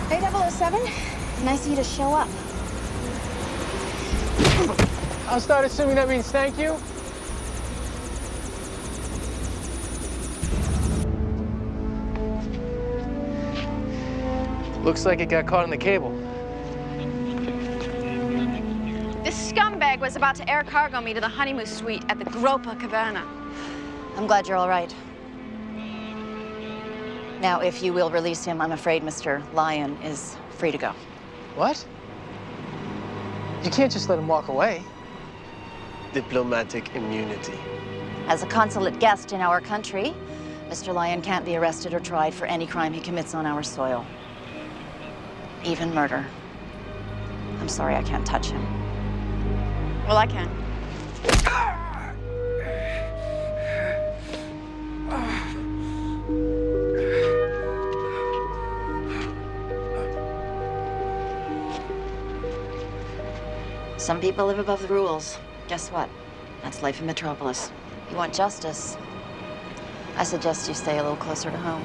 Hey, 007. Nice of you to show up. I'll start assuming that means thank you. Looks like it got caught in the cable. This scumbag was about to air cargo me to the honeymoon suite at the Gropa Cabana. I'm glad you're all right. Now, if you will release him, I'm afraid Mr. Lyon is free to go. What? You can't just let him walk away. Diplomatic immunity. As a consulate guest in our country, Mr. Lyon can't be arrested or tried for any crime he commits on our soil. Even murder. I'm sorry I can't touch him. Well, I can. Some people live above the rules. Guess what? That's life in Metropolis. You want justice? I suggest you stay a little closer to home.